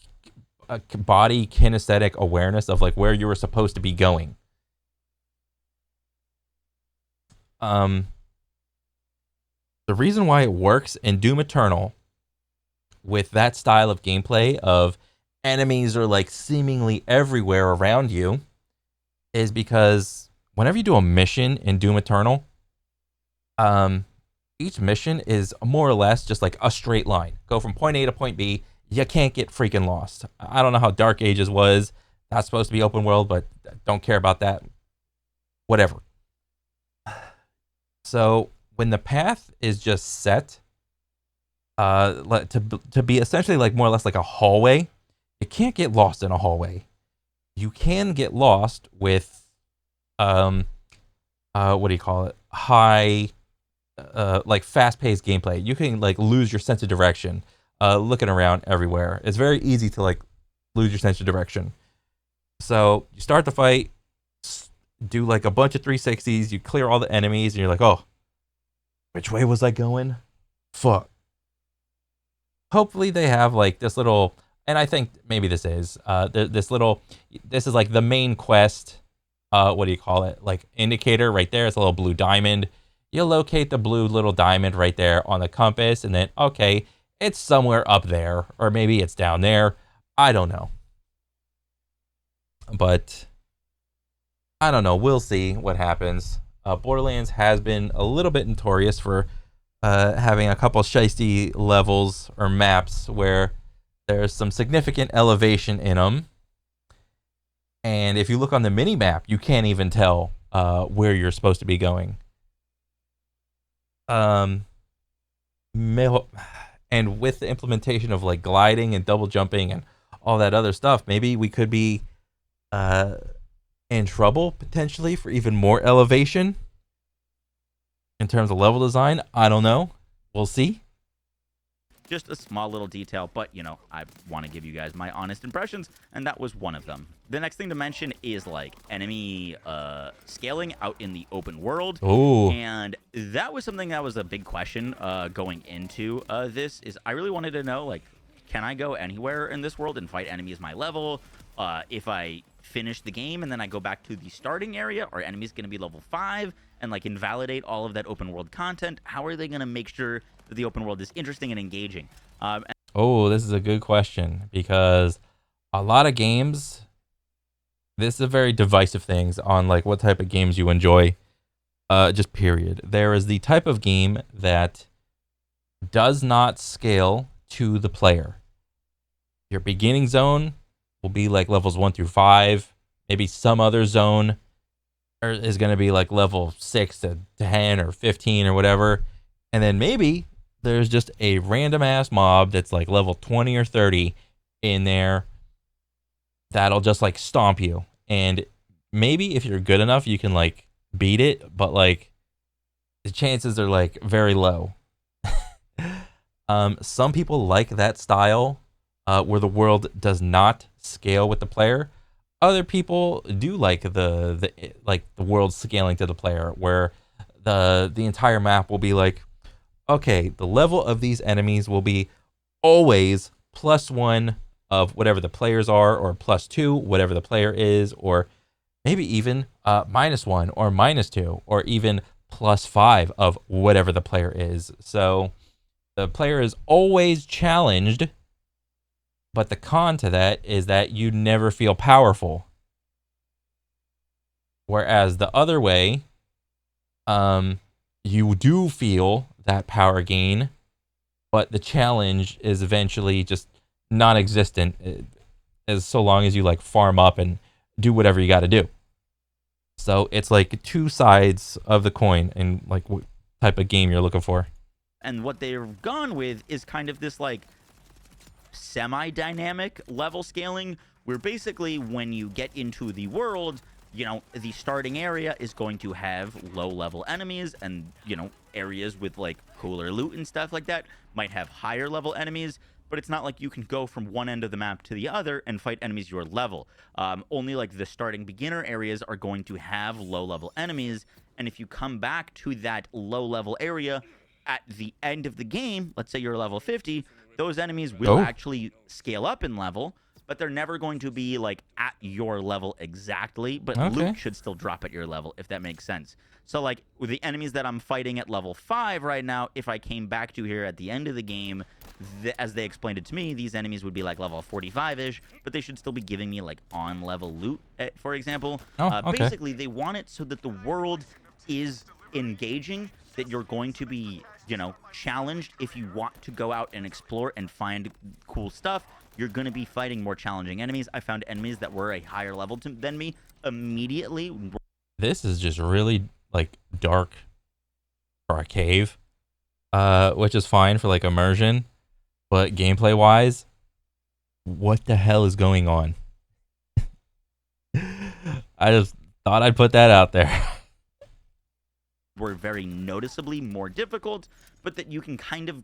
body kinesthetic awareness of like where you were supposed to be going. The reason why it works in Doom Eternal with that style of gameplay of enemies are like seemingly everywhere around you is because whenever you do a mission in Doom Eternal, each mission is more or less just like a straight line. Go from point A to point B. You can't get freaking lost. I don't know how Dark Ages was. That's supposed to be open world, but don't care about that. Whatever. So when the path is just set to be essentially like more or less like a hallway, you can't get lost in a hallway. You can get lost with what do you call it? High like fast-paced gameplay. You can like lose your sense of direction looking around everywhere. It's very easy to like lose your sense of direction. So you start the fight, do like a bunch of 360s, you clear all the enemies, and you're like, oh, which way was I going? Fuck. Hopefully they have like this little, and I think maybe this is this is like the main quest, what do you call it, like indicator right there. It's a little blue diamond. You locate the blue little diamond right there on the compass, and then, okay, it's somewhere up there, or maybe it's down there. I don't know. But I don't know. We'll see what happens. Borderlands has been a little bit notorious for having a couple shiesty levels or maps where there's some significant elevation in them. And if you look on the mini map, you can't even tell where you're supposed to be going. And with the implementation of like gliding and double jumping and all that other stuff, maybe we could be in trouble potentially for even more elevation in terms of level design. I don't know. We'll see. Just a small little detail, but I want to give you guys my honest impressions, and that was one of them. The next thing to mention is like enemy scaling out in the open world. Ooh. And that was something that was a big question going into this. Is I really wanted to know, like, can I go anywhere in this world and fight enemies my level? If I finish the game and then I go back to the starting area, are enemies going to be level 5 and like invalidate all of that open world content? How are they going to make sure that the open world is interesting and engaging? Oh, this is a good question, because a lot of games, this is a very divisive things on like what type of games you enjoy. Just period. There is the type of game that does not scale to the player. Your beginning zone will be like levels 1 through 5. Maybe some other zone is going to be like level 6 to 10 or 15 or whatever. And then maybe there's just a random ass mob that's like level 20 or 30 in there that'll just like stomp you. And maybe if you're good enough, you can like beat it, but like the chances are like very low. Some people like that style where the world does not scale with the player. other people do like the world scaling to the player, where the entire map will be like, okay, the level of these enemies will be always +1 of whatever the players are, or +2 whatever the player is, or maybe even -1 or -2, or even +5 of whatever the player is. So the player is always challenged, but the con to that is that you never feel powerful. Whereas the other way, you do feel that power gain, but the challenge is eventually just non-existent, as so long as you like farm up and do whatever you got to do. So it's like two sides of the coin, and like what type of game you're looking for. And what they've gone with is kind of this like semi-dynamic level scaling, where basically when you get into the world, you know, the starting area is going to have low-level enemies, and, you know, areas with like cooler loot and stuff like that might have higher level enemies. But it's not like you can go from one end of the map to the other and fight enemies your level. Only like the starting beginner areas are going to have low-level enemies, and if you come back to that low-level area at the end of the game, let's say you're level 50, those enemies will actually scale up in level, but they're never going to be like at your level exactly, but loot should still drop at your level, if that makes sense. So like with the enemies that I'm fighting at level 5 right now, if I came back to here at the end of the game, as they explained it to me, these enemies would be like level 45-ish, but they should still be giving me like on-level loot, for example. Basically, they want it so that the world is engaging, that you're going to be, you know, challenged. If you want to go out and explore and find cool stuff, you're going to be fighting more challenging enemies. I found enemies that were a higher level than me immediately. This is just really like dark for a cave, which is fine for like immersion, but gameplay wise, what the hell is going on? I just thought I'd put that out there. Were very noticeably more difficult, but that you can kind of,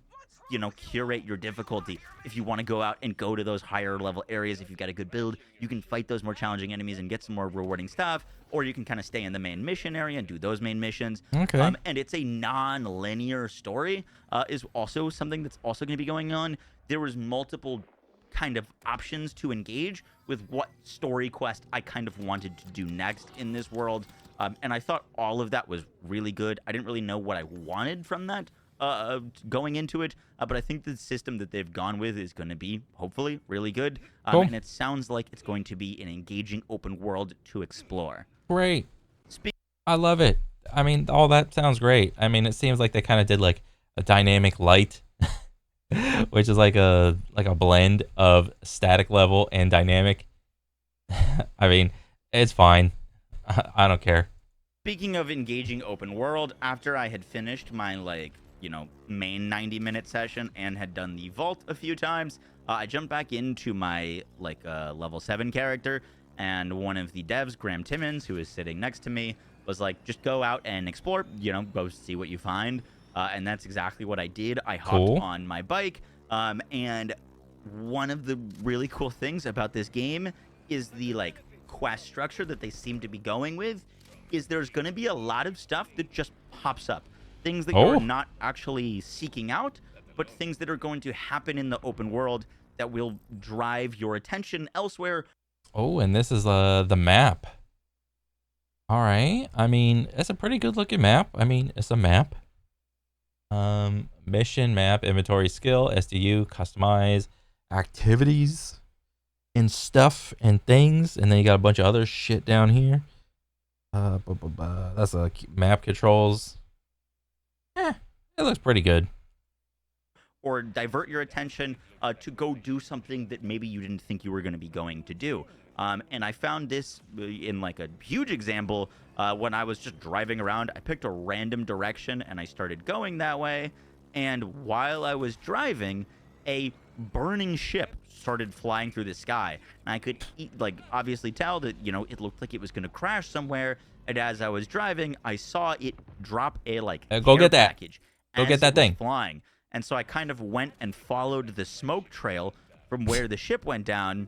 you know, curate your difficulty. If you want to go out and go to those higher level areas, if you've got a good build, you can fight those more challenging enemies and get some more rewarding stuff, or you can kind of stay in the main mission area and do those main missions. And it's a non-linear story, is also something that's also going to be going on. There was multiple kind of options to engage with what story quest I kind of wanted to do next in this world. And I thought all of that was really good. I didn't really know what I wanted from that going into it, but I think the system that they've gone with is going to be, hopefully, really good. And it sounds like it's going to be an engaging open world to explore. Great. I love it. I mean, all that sounds great. I mean, it seems like they kind of did like a dynamic light, which is like a blend of static level and dynamic. I mean, it's fine. I don't care. Speaking of engaging open world, after I had finished my, like, you know, main 90-minute session and had done the vault a few times, I jumped back into my, like, level 7 character, and one of the devs, Graham Timmons, who is sitting next to me, was like, just go out and explore, you know, go see what you find. And that's exactly what I did. I hopped on my bike, and one of the really cool things about this game is the, like, quest structure that they seem to be going with is there's going to be a lot of stuff that just pops up. Things that you're not actually seeking out, but things that are going to happen in the open world that will drive your attention elsewhere. Oh, and this is the map. All right. I mean, it's a pretty good looking map. I mean, it's a map. Mission, map, inventory, skill, SDU, customize, activities, and stuff and things, and then you got a bunch of other shit down here. That's a map controls. It looks pretty good. Or divert your attention to go do something that maybe you didn't think you were going to be going to do. And I found this in like a huge example when I was just driving around. I picked a random direction and I started going that way. And while I was driving, a burning ship started flying through the sky, and I could obviously tell that, you know, it looked like it was going to crash somewhere. And as I was driving, I saw it drop a go get that package. Go get that thing flying. And so I kind of went and followed the smoke trail from where the ship went down,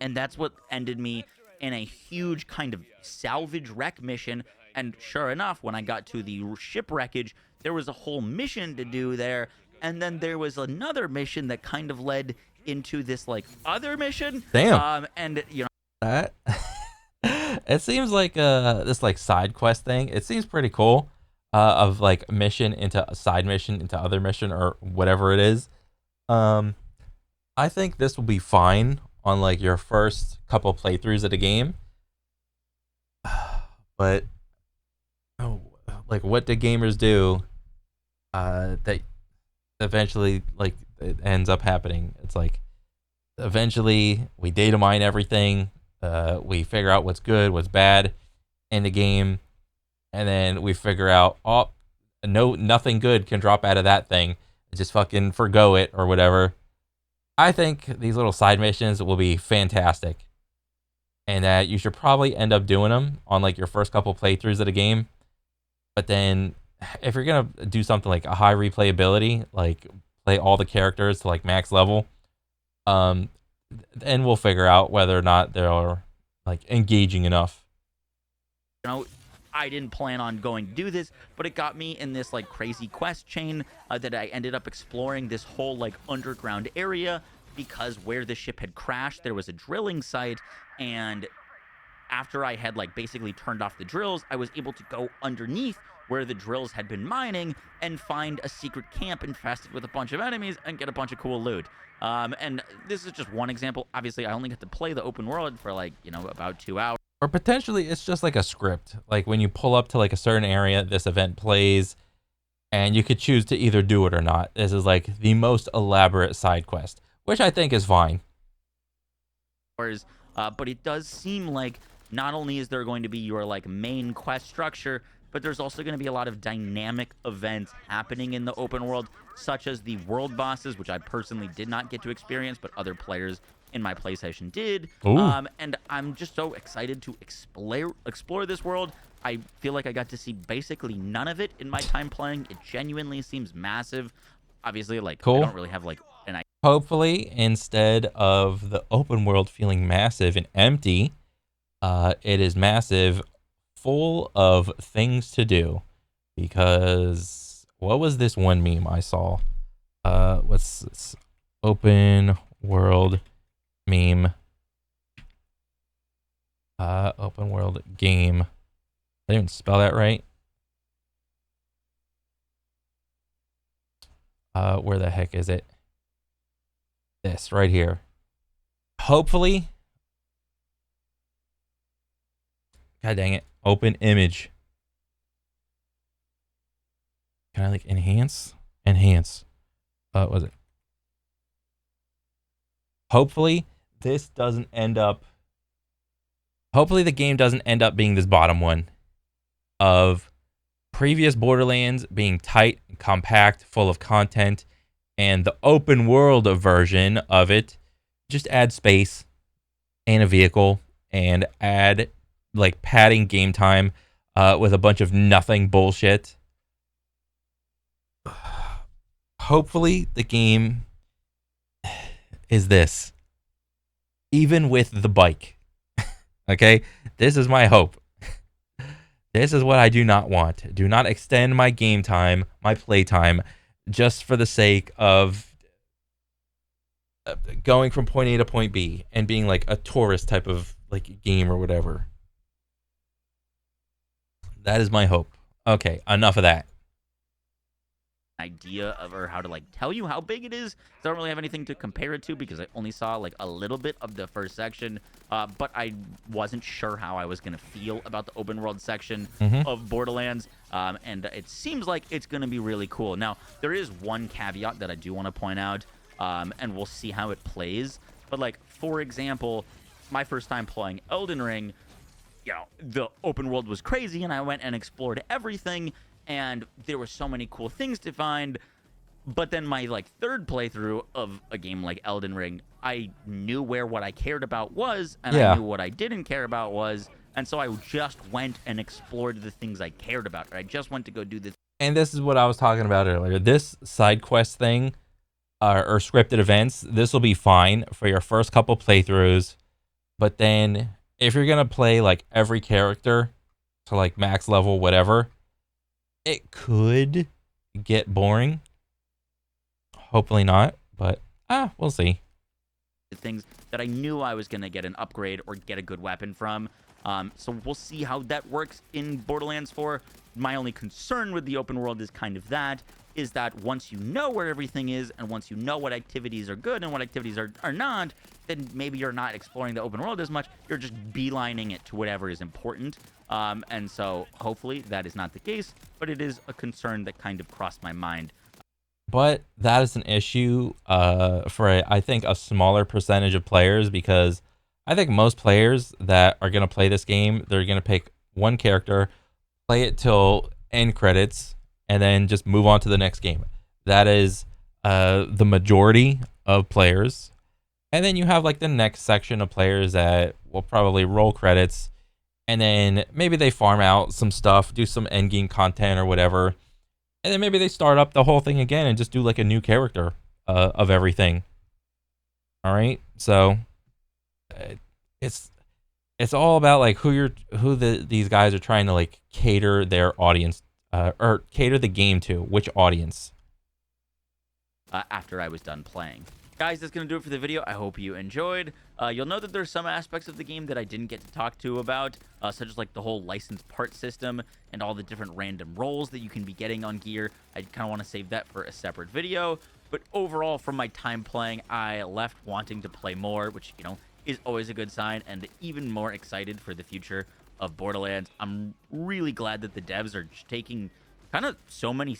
and that's what ended me in a huge kind of salvage wreck mission. And sure enough, when I got to the shipwreckage, there was a whole mission to do there. And then there was another mission that kind of led into this like other mission. Damn. And you know, That it seems like this like side quest thing. It seems pretty cool. Of like mission into a side mission into other mission or whatever it is. I think this will be fine on like your first couple playthroughs of the game. But like what do gamers do that eventually like it ends up happening? It's like eventually we data mine everything. We figure out what's good, what's bad in the game, and then we figure out, oh, nothing good can drop out of that thing. Just fucking forgo it or whatever. I think these little side missions will be fantastic, and that you should probably end up doing them on like your first couple playthroughs of the game. But then, if you're gonna do something like a high replayability, like play all the characters to like max level, and we'll figure out whether or not they're like engaging enough. you know, I didn't plan on going to do this, but it got me in this like crazy quest chain that I ended up exploring this whole like underground area, because where the ship had crashed, there was a drilling site, and after I had like basically turned off the drills, I was able to go underneath where the drills had been mining and find a secret camp infested with a bunch of enemies and get a bunch of cool loot. And this is just one example. Obviously, I only get to play the open world for like, about 2 hours. Or potentially it's just like a script. Like when you pull up to like a certain area, this event plays, and you could choose to either do it or not. This is like the most elaborate side quest, which I think is fine. But it does seem like not only is there going to be your like main quest structure, but there's also going to be a lot of dynamic events happening in the open world, such as the world bosses, which I personally did not get to experience, but other players in my play session did. And I'm just so excited to explore this world. I feel like I got to see basically none of it in my time playing. It genuinely seems massive. Obviously, like, cool. I don't really have like an idea. Hopefully, instead of the open world feeling massive and empty, it is massive, full of things to do. Because what was this one meme I saw? What's this? Open world meme. Open world game. Did I even spell that right? Where the heck is it? This right here. Hopefully. God dang it. Open image. Can I like enhance? Enhance. What was it? Hopefully this doesn't end up. Hopefully the game doesn't end up being this bottom one of previous Borderlands being tight, compact, full of content, and the open world version of it just add space and a vehicle and add like padding game time with a bunch of nothing bullshit. Hopefully the game is this, even with the bike. Okay, this is my hope. This is what I do not want. Do not extend my game time, my play time, just for the sake of going from point A to point B and being like a tourist type of like game or whatever. That is my hope. Okay, enough of that. Idea of or how to like tell you how big it is. So I don't really have anything to compare it to because I only saw like a little bit of the first section, but I wasn't sure how I was going to feel about the open world section of Borderlands, and it seems like it's going to be really cool. Now, there is one caveat that I do want to point out, and we'll see how it plays, but like, for example, my first time playing Elden Ring, the open world was crazy, and I went and explored everything, and there were so many cool things to find. But then my like third playthrough of a game like Elden Ring, I knew where what I cared about was, and I knew what I didn't care about was, and so I just went and explored the things I cared about. I just went to go do this. And this is what I was talking about earlier. This side quest thing, or scripted events, this will be fine for your first couple playthroughs, but then if you're gonna play like every character to like max level, whatever, it could get boring. Hopefully not, but we'll see. Things that I knew I was going to get an upgrade or get a good weapon from. So we'll see how that works in Borderlands 4. My only concern with the open world is kind of that, is that once you know where everything is and once you know what activities are good and what activities are not, then maybe you're not exploring the open world as much. You're just beelining it to whatever is important. And so hopefully that is not the case, but it is a concern that kind of crossed my mind. But that is an issue for, I think, a smaller percentage of players, because I think most players that are going to play this game, they're going to pick one character, play it till end credits, and then just move on to the next game. That is the majority of players. And then you have like the next section of players that will probably roll credits, and then maybe they farm out some stuff, do some end game content or whatever, and then maybe they start up the whole thing again and just do like a new character of everything. All right, so it's all about like these guys are trying to like cater their audience or cater the game to, which audience. After I was done playing. Guys, that's going to do it for the video. I hope you enjoyed. You'll know that there's some aspects of the game that I didn't get to talk to about, such as like the whole licensed part system and all the different random rolls that you can be getting on gear. I kind of want to save that for a separate video. But overall, from my time playing, I left wanting to play more, which, you know, is always a good sign, and even more excited for the future of Borderlands. I'm really glad that the devs are just taking kind of so many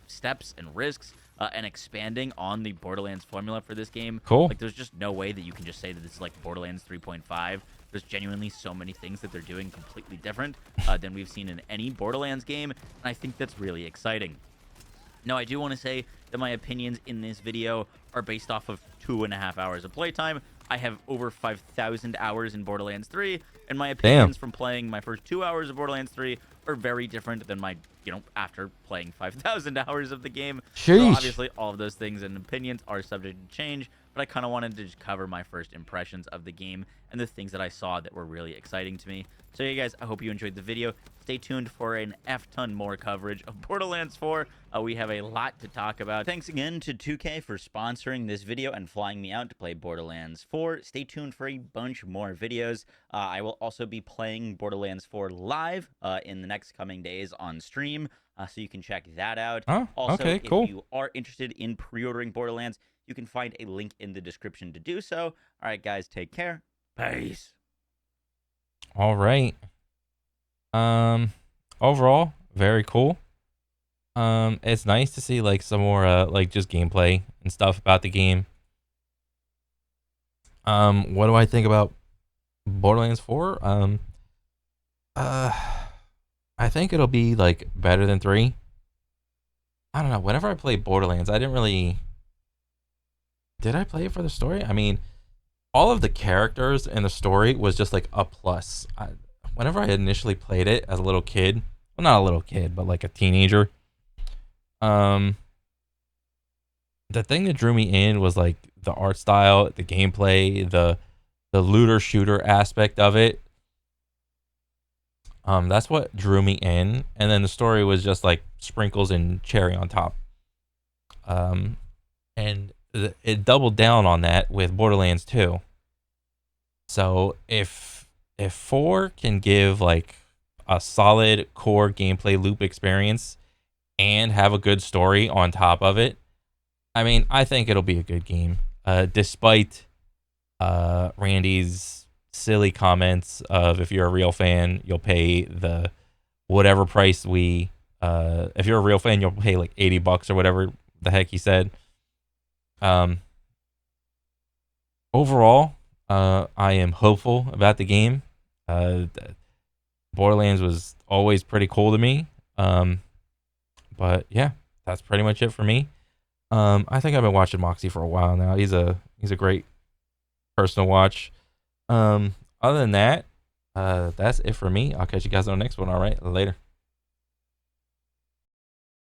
steps and risks and expanding on the Borderlands formula for this game. Cool. Like, there's just no way that you can just say that this is like Borderlands 3.5. There's genuinely so many things that they're doing completely different than we've seen in any Borderlands game, and I think that's really exciting. Now, I do want to say that my opinions in this video are based off of 2.5 hours of playtime. I have over 5,000 hours in Borderlands 3, and my opinions from playing my first 2 hours of Borderlands 3 are very different than my, you know, after playing 5,000 hours of the game. Sheesh. So obviously, all of those things and opinions are subject to change, but I kind of wanted to just cover my first impressions of the game and the things that I saw that were really exciting to me. So yeah, guys, I hope you enjoyed the video. Stay tuned for an F-ton more coverage of Borderlands 4. We have a lot to talk about. Thanks again to 2K for sponsoring this video and flying me out to play Borderlands 4. Stay tuned for a bunch more videos. I will also be playing Borderlands 4 live in the next coming days on stream, so you can check that out. Oh, also, okay, cool. if you are interested in pre-ordering Borderlands, you can find a link in the description to do so. All right, guys, take care. Peace. All right. Overall, very cool. It's nice to see like some more like just gameplay and stuff about the game. What do I think about Borderlands 4? I think it'll be like better than 3. I don't know. Whenever I played Borderlands, I didn't really. Did I play it for the story? I mean, all of the characters in the story was just like a plus. Whenever I initially played it as a little kid, well, not a little kid, but like a teenager, the thing that drew me in was like the art style, the gameplay, the looter shooter aspect of it. That's what drew me in, and then the story was just like sprinkles and cherry on top. And it doubled down on that with Borderlands 2. So if 4 can give like a solid core gameplay loop experience and have a good story on top of it, I mean, I think it'll be a good game. Despite Randy's silly comments of, if you're a real fan, you'll pay the whatever price we if you're a real fan, you'll pay like $80 or whatever the heck he said. Overall, I am hopeful about the game. Borderlands was always pretty cool to me. But yeah, that's pretty much it for me. I think I've been watching Moxie for a while now. He's a great person to watch. Other than that, that's it for me. I'll catch you guys on the next one. All right, later.